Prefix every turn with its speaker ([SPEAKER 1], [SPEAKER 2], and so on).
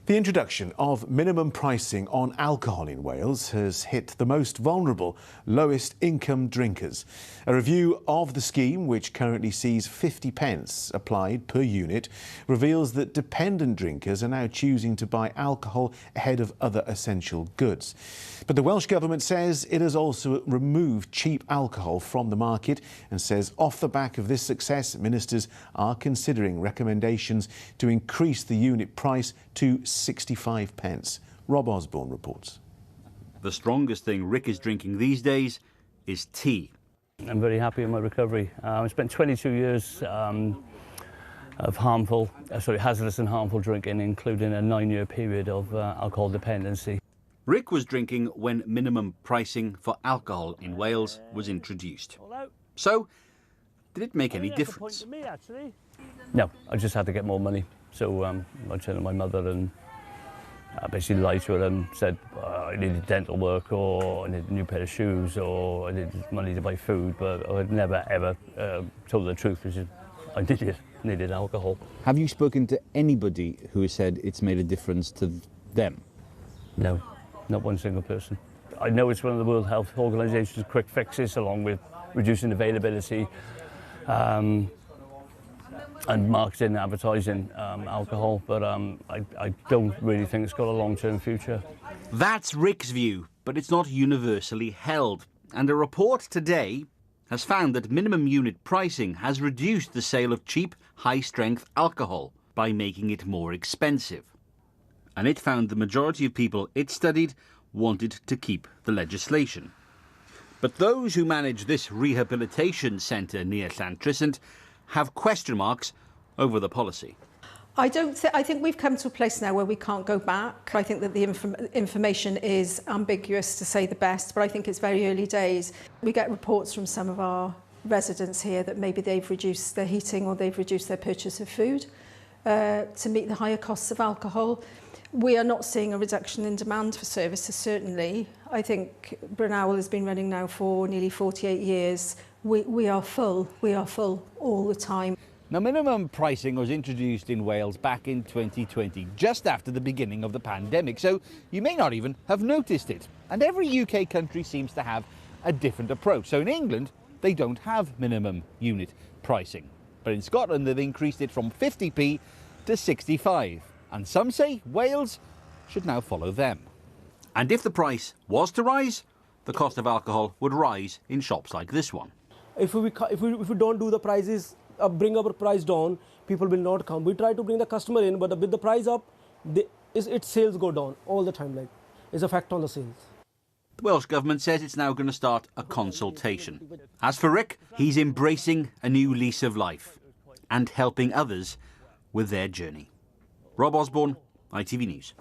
[SPEAKER 1] The introduction of minimum pricing on alcohol in Wales has hit the most vulnerable, lowest income drinkers. A review of the scheme, which currently sees 50 pence applied per unit, reveals that dependent drinkers are now choosing to buy alcohol ahead of other essential goods. But the Welsh Government says it has also removed cheap alcohol from the market and says off the back of this success, ministers are considering recommendations to increase the unit price to 65 pence. Rob Osborne reports.
[SPEAKER 2] The strongest thing Rick is drinking these days is tea.
[SPEAKER 3] I'm very happy with my recovery. I spent 22 years of hazardous and harmful drinking, including a 9-year period of alcohol dependency.
[SPEAKER 2] Rick was drinking when minimum pricing for alcohol in Wales was introduced. So, did it make any difference?
[SPEAKER 3] No, I just had to get more money. So I turned to my mother and basically lied to her and said I needed dental work, or I needed a new pair of shoes, or I needed money to buy food, but I had never ever told the truth, which is I needed alcohol.
[SPEAKER 4] Have you spoken to anybody who has said it's made a difference to them?
[SPEAKER 3] No, not one single person. I know it's one of the World Health Organization's quick fixes, along with reducing availability and marketing and advertising alcohol, but I don't really think it's got a long-term future.
[SPEAKER 2] That's Rick's view, but it's not universally held. And a report today has found that minimum unit pricing has reduced the sale of cheap, high-strength alcohol by making it more expensive. And it found the majority of people it studied wanted to keep the legislation. But those who manage this rehabilitation centre near Llantrysant have question marks over the policy.
[SPEAKER 5] I think we've come to a place now where we can't go back. I think that the information is ambiguous, to say the best, but I think it's very early days. We get reports from some of our residents here that maybe they've reduced their heating or they've reduced their purchase of food to meet the higher costs of alcohol. We are not seeing a reduction in demand for services, certainly. I think Brynhawel has been running now for nearly 48 years. We are full all the time.
[SPEAKER 4] Now, minimum pricing was introduced in Wales back in 2020, just after the beginning of the pandemic, so you may not even have noticed it. And every UK country seems to have a different approach. So in England, they don't have minimum unit pricing. But in Scotland, they've increased it from 50p to 65. And some say Wales should now follow them.
[SPEAKER 2] And if the price was to rise, the cost of alcohol would rise in shops like this one.
[SPEAKER 6] If we don't do the prices, bring our price down, people will not come. We try to bring the customer in, but with the price up, its sales go down all the time. Like, it's a fact on the sales.
[SPEAKER 2] The Welsh Government says it's now going to start a consultation. As for Rick, he's embracing a new lease of life and helping others with their journey. Rob Osborne, ITV News.